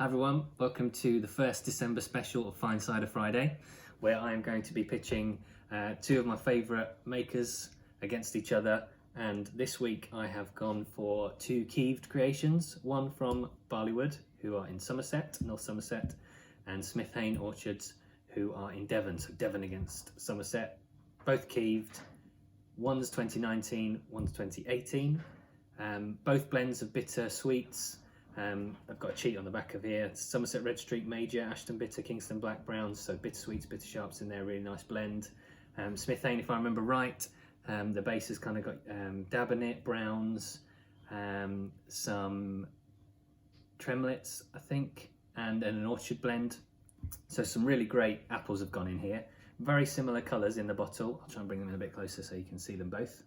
Hi everyone, welcome to the first December special of Fine Cider Friday, where I am going to be pitching two of my favourite makers against each other. And this week I have gone for two keeved creations, one from Barleywood, who are in Somerset, North Somerset, and Hayne Orchards, who are in Devon, so Devon against Somerset, both keeved. One's 2019, one's 2018. Both blends of bitter sweets. I've got a cheat on the back of here. It's Somerset Red Streak Major, Ashton Bitter, Kingston Black Browns, so bitter sweets, bitter sharps in there, really nice blend. Hayne, if I remember right, the base has kind of got Dabernit, Browns, some Tremlets, I think, and an orchard blend. So some really great apples have gone in here. Very similar colours in the bottle. I'll try and bring them in a bit closer so you can see them both.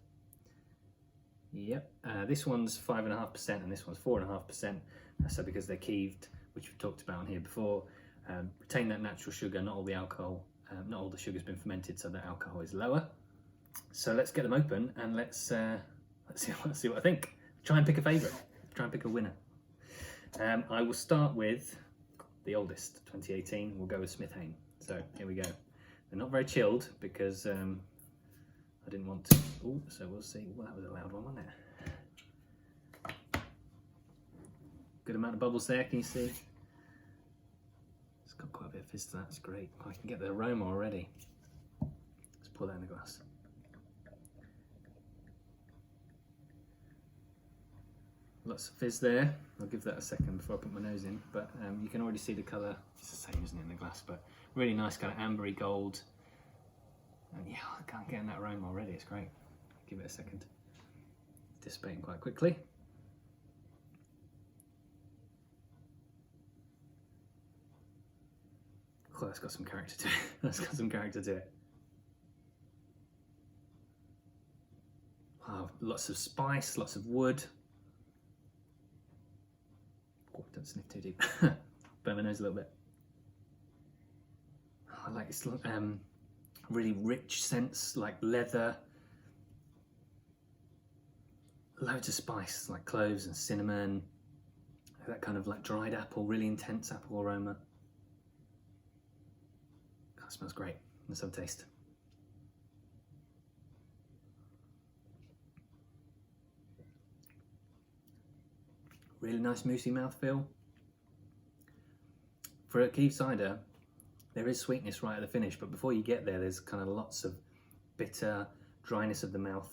Yep, this one's 5.5% and this one's 4.5%. So because they're keeved, which we've talked about on here before, retain that natural sugar, not all the alcohol, not all the sugar's been fermented, so the alcohol is lower. So let's get them open and let's see what I think. Try and pick a favourite, try and pick a winner. I will start with the oldest, 2018. We'll go with Hayne. So here we go. They're not very chilled because I didn't want to. Oh, so we'll see. Well, that was a loud one, wasn't it? Good amount of bubbles there. Can you see? It's got quite a bit of fizz to that. That's great. I can get the aroma already. Let's pour that in the glass. Lots of fizz there. I'll give that a second before I put my nose in. But you can already see the colour. It's the same, isn't it, in the glass? But really nice kind of ambery gold. And yeah, I can't get in that aroma already. It's great. Give it a second. Dissipating quite quickly. Oh, that's got some character to it. That's got some character to it. Wow, lots of spice, lots of wood. Oh, don't sniff too deep. Burn my nose a little bit. Oh, I like it's really rich scents like leather. Loads of spice like cloves and cinnamon. That kind of like dried apple, really intense apple aroma. That smells great. Let's have a taste. Really nice moussey mouthfeel. For a keeved cider, there is sweetness right at the finish, but before you get there, there's kind of lots of bitter dryness of the mouth.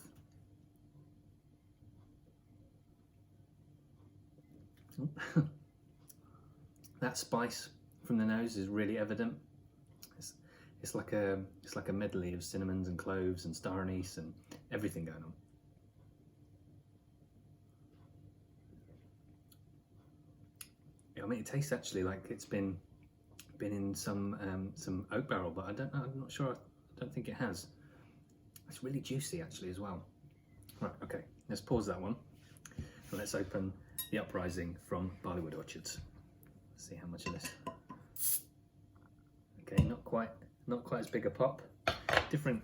That spice from the nose is really evident. It's like a medley of cinnamons and cloves and star anise and everything going on. I mean, it tastes actually like it's been in some oak barrel, but I'm not sure. I don't think it has. It's really juicy actually as well. Right, okay, let's pause that one and let's open the Uprising from Barleywood Orchards. Let's see how much of this. Okay, not quite as big a pop. Different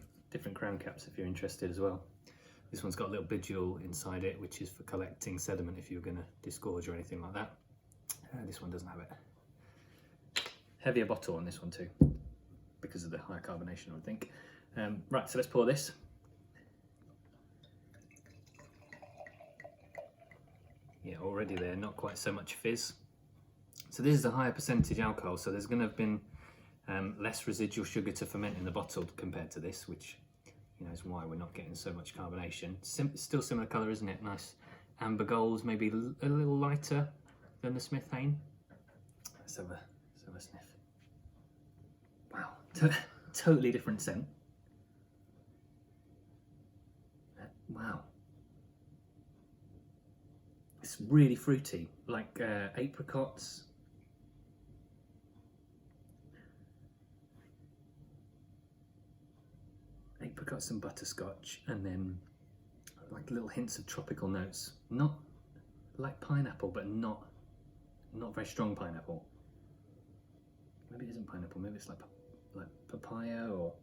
crown caps if you're interested as well. This one's got a little bidule inside it, which is for collecting sediment if you're going to disgorge or anything like that. This one doesn't have it. Heavier bottle on this one too, because of the higher carbonation, I would think. Right, so let's pour this. Yeah, already there, not quite so much fizz. So this is a higher percentage alcohol, so there's going to have been less residual sugar to ferment in the bottle compared to this, which is why we're not getting so much carbonation. Still similar colour, isn't it? Nice amber gold, maybe a little lighter than the Hayne. Let's have a sniff. Wow, totally different scent. Wow. It's really fruity, like apricots. Apricots and butterscotch, and then like little hints of tropical notes. Not like pineapple, but not very strong pineapple. Maybe it isn't pineapple, maybe it's like papaya or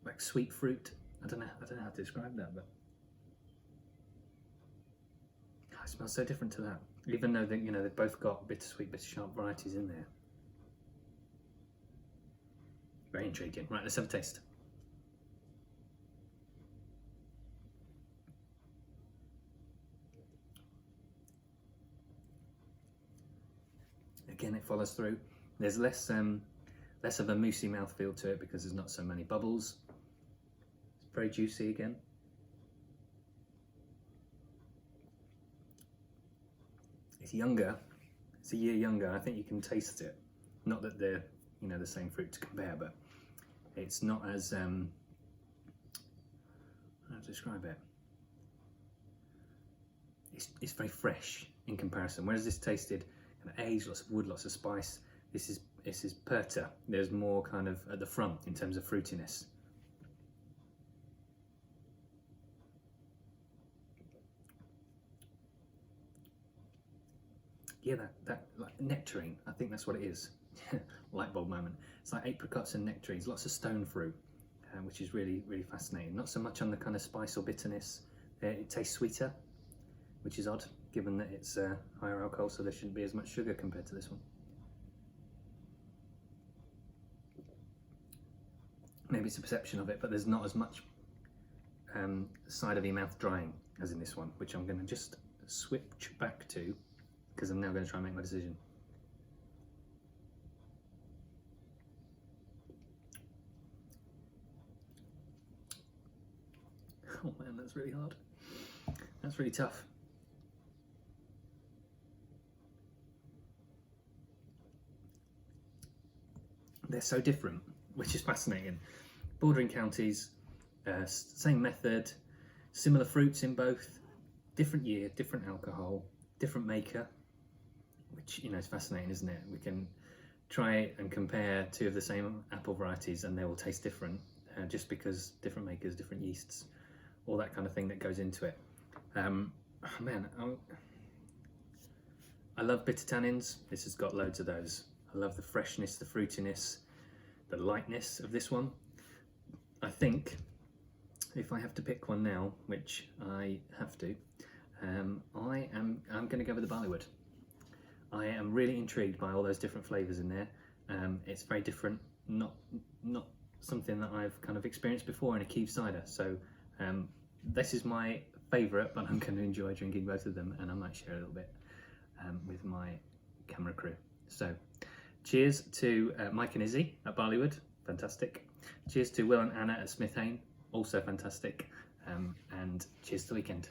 like sweet fruit. I don't know how to describe that, but It smells so different to that, even though they, you know, they've both got bittersweet, bitter sharp varieties in there. Very intriguing. Right, let's have a taste. Again, it follows through. There's less of a moussey mouthfeel to it because there's not so many bubbles. It's very juicy again. It's younger. It's a year younger. I think you can taste it. Not that they're, you know, the same fruit to compare, but it's not as how to describe it. It's very fresh in comparison. Whereas this tasted kind of aged, lots of wood, lots of spice. This is perter. There's more kind of at the front in terms of fruitiness. Yeah, that like nectarine, I think that's what it is. Light bulb moment. It's like apricots and nectarines, lots of stone fruit, which is really, really fascinating. Not so much on the kind of spice or bitterness. It tastes sweeter, which is odd, given that it's higher alcohol, so there shouldn't be as much sugar compared to this one. Maybe it's a perception of it, but there's not as much side of your mouth drying as in this one, which I'm going to just switch back to, because I'm now going to try and make my decision. Oh man, that's really hard. That's really tough. They're so different, which is fascinating. Bordering counties, same method, similar fruits in both, different year, different alcohol, different maker, which, you know, is fascinating, isn't it? We can try and compare two of the same apple varieties and they will taste different, just because different makers, different yeasts, all that kind of thing that goes into it. Oh man, I love bitter tannins. This has got loads of those. I love the freshness, the fruitiness, the lightness of this one. I think if I have to pick one now, which I have to, I'm going to go with the Barleywood. I am really intrigued by all those different flavours in there. It's very different, not something that I've kind of experienced before in a keeved cider. So this is my favourite, but I'm going to enjoy drinking both of them, and I might share a little bit with my camera crew. So cheers to Mike and Izzy at Barleywood, fantastic. Cheers to Will and Anna at Hayne, also fantastic. And cheers to the weekend.